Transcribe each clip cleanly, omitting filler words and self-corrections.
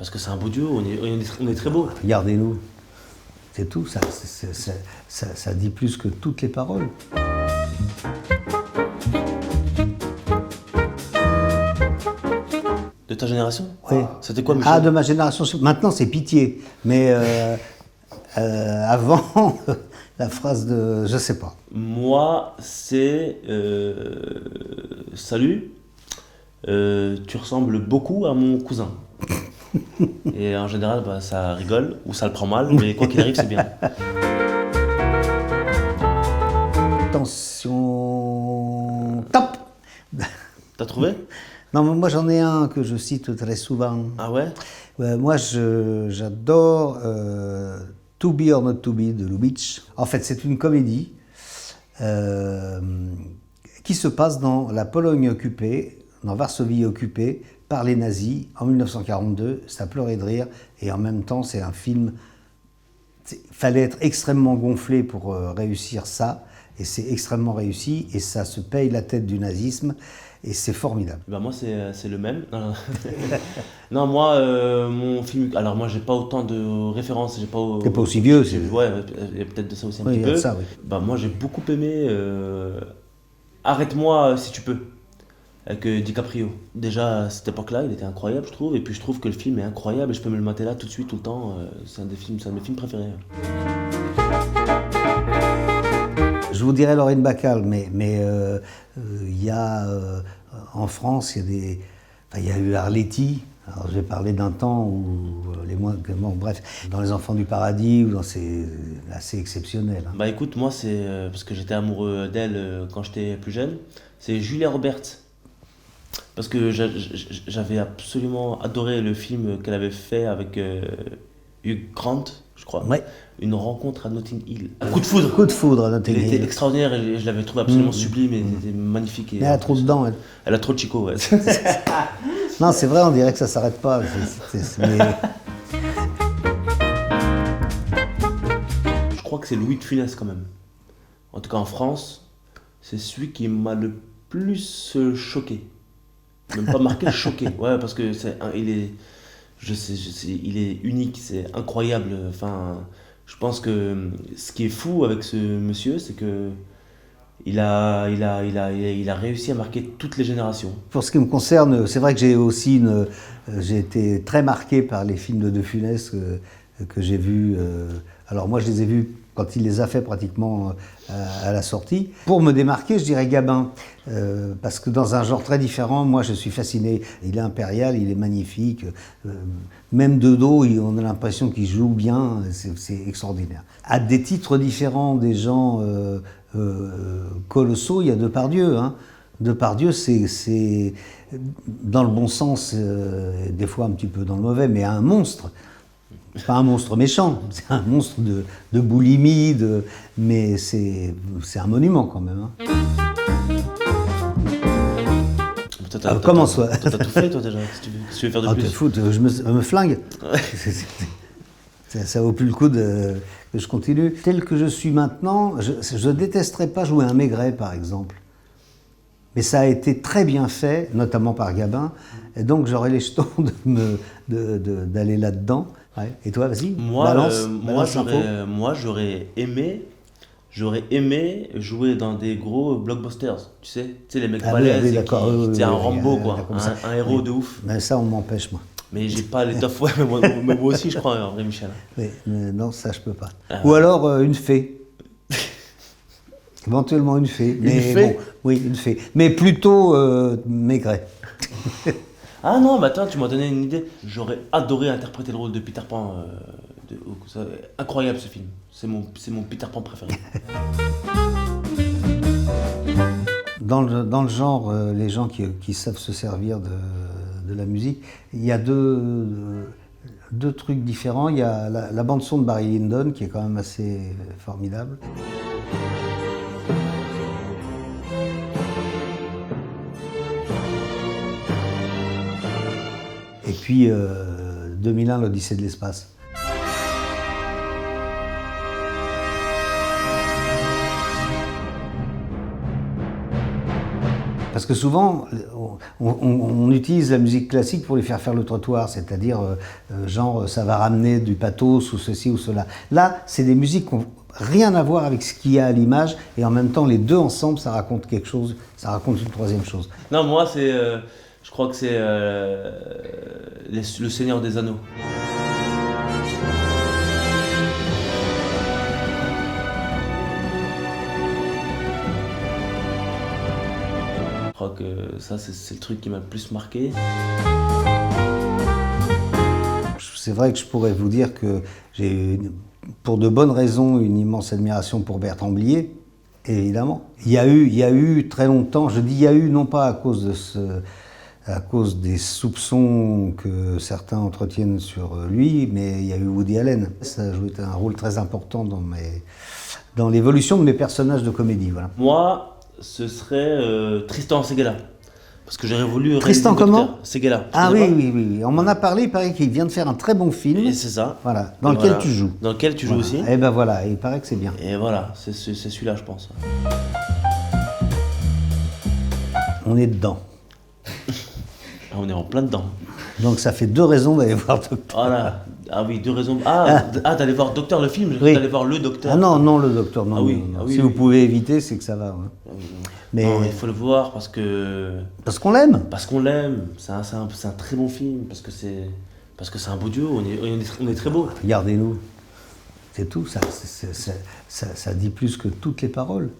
Parce que c'est un beau duo, on est très beau. Regardez-nous. C'est tout, ça dit plus que toutes les paroles. De ta génération? Oui. C'était quoi, Michel? Ah, de ma génération. Maintenant, c'est Pitié. Mais avant, la phrase de... Je sais pas. Moi, c'est... Salut, tu ressembles beaucoup à mon cousin. Et en général, bah, ça rigole ou ça le prend mal, mais quoi qu'il arrive, c'est bien. Attention... Top. T'as trouvé? Non, mais moi j'en ai un que je cite très souvent. Ah ouais? Moi j'adore To Be or Not To Be de Lubitsch. En fait, c'est une comédie qui se passe dans la Pologne occupée, dans Varsovie occupée par les nazis en 1942. Ça pleurait de rire et en même temps c'est un film. Il fallait être extrêmement gonflé pour réussir ça et c'est extrêmement réussi et ça se paye la tête du nazisme. Et c'est formidable. Bah moi c'est le même. Non, moi mon film. Alors moi j'ai pas autant de références, j'ai pas. T'es pas aussi vieux, c'est. Ouais, il y a peut-être de ça aussi un Oui, petit il y a peu. de ça, oui. Bah moi j'ai beaucoup aimé Arrête-moi si tu peux avec DiCaprio. Déjà à cette époque-là, il était incroyable je trouve. Et puis je trouve que le film est incroyable et je peux me le mater là tout de suite tout le temps. C'est un de mes films préférés. Je vous dirais Lorraine Bacall, mais il y a en France, il y a eu Arletty. Alors je vais parler d'un temps où bref, dans Les Enfants du Paradis, où c'est assez exceptionnel. Hein. Bah écoute, moi c'est parce que j'étais amoureux d'elle quand j'étais plus jeune. C'est Julia Roberts. Parce que j'avais absolument adoré le film qu'elle avait fait avec Hugh Grant, je crois. Ouais. Une rencontre à Notting Hill. Coup de foudre. Coup de foudre à Notting Elle Hill. était extraordinaire et je l'avais trouvé absolument sublime et elle était magnifique. Elle a trop dedans, elle. Elle a trop de chico, ouais. Non, c'est vrai, on dirait que ça s'arrête pas. Mais... Je crois que c'est Louis de Funès quand même. En tout cas en France, c'est celui qui m'a le plus choqué. Même pas marqué, choqué. Ouais, parce que il est unique, c'est incroyable. Enfin, je pense que ce qui est fou avec ce monsieur, c'est que il a réussi à marquer toutes les générations. Pour ce qui me concerne, c'est vrai que j'ai été très marqué par les films de Funès que j'ai vus. Alors moi, je les ai vus quand il les a fait pratiquement à la sortie. Pour me démarquer, je dirais Gabin, parce que dans un genre très différent, moi je suis fasciné. Il est impérial, il est magnifique. Même de dos, on a l'impression qu'il joue bien, c'est extraordinaire. À des titres différents, des gens colossaux, il y a Depardieu. Hein. Depardieu, c'est dans le bon sens, des fois un petit peu dans le mauvais, mais un monstre. Pas un monstre méchant, c'est un monstre de boulimie, mais c'est un monument quand même. Hein. Comment ça? T'as tout fait toi déjà, si tu veux faire de plus. T'es fou, je me flingue. Ça vaut plus le coup que je continue. Tel que je suis maintenant, je détesterais pas jouer un Maigret par exemple. Mais ça a été très bien fait, notamment par Gabin, et donc j'aurais les jetons d'aller là-dedans. Ouais. Et toi, vas-y, balance moi j'aurais aimé jouer dans des gros blockbusters, tu sais les mecs balèzes, c'est un Rambo quoi, un héros de ouf. Mais ça on m'empêche moi. Mais j'ai pas l'étoffe, ouais, mais moi aussi je crois en vrai Michel. Oui, mais non, ça je peux pas. Ou alors une fée. Éventuellement une fée. Une fée? Bon, oui, une fée. Mais plutôt Maigret. Ah non, mais attends, tu m'as donné une idée. J'aurais adoré interpréter le rôle de Peter Pan. Incroyable ce film. C'est mon Peter Pan préféré. Dans le genre, les gens qui savent se servir de la musique, il y a deux trucs différents. Il y a la bande-son de Barry Lyndon, qui est quand même assez formidable. Et puis 2001, l'Odyssée de l'espace. Parce que souvent, on utilise la musique classique pour lui faire le trottoir, c'est-à-dire genre ça va ramener du pathos ou ceci ou cela. Là, c'est des musiques qui n'ont rien à voir avec ce qu'il y a à l'image, et en même temps, les deux ensemble, ça raconte quelque chose, ça raconte une troisième chose. Non, moi, je crois que c'est Le Seigneur des Anneaux. Je crois que ça, c'est le truc qui m'a le plus marqué. C'est vrai que je pourrais vous dire que j'ai, pour de bonnes raisons, une immense admiration pour Bertrand Blier, évidemment. Il y a eu très longtemps, je dis il y a eu non pas à cause des soupçons que certains entretiennent sur lui, mais il y a eu Woody Allen. Ça a joué un rôle très important dans l'évolution de mes personnages de comédie. Voilà. Moi, ce serait Tristan Ségala. Parce que j'aurais voulu Tristan réaliser comment Docteur Ségala. Ah oui, oui, oui, on m'en a parlé, il paraît qu'il vient de faire un très bon film. Et c'est ça. Voilà, dans lequel tu joues. Dans lequel tu joues aussi. Et ben voilà, il paraît que c'est bien. Et voilà, c'est celui-là, je pense. On est dedans. Ah, on est en plein dedans. Donc ça fait 2 raisons d'aller voir Docteur. Voilà. Ah oui, 2 raisons. D'aller voir Docteur le film, Oui. d'aller voir le Docteur. Ah non, le Docteur, non. Ah oui, non, non. ah oui, Si oui. vous pouvez éviter, c'est que ça va. Ouais. Mais Non, il faut le voir parce que. parce qu'on l'aime. Parce qu'on l'aime. C'est un très bon film. Parce que c'est un beau duo. On est très beau. Regardez-nous. C'est tout, ça dit plus que toutes les paroles.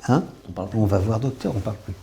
Hein? On parle plus. On va voir Docteur, on parle plus.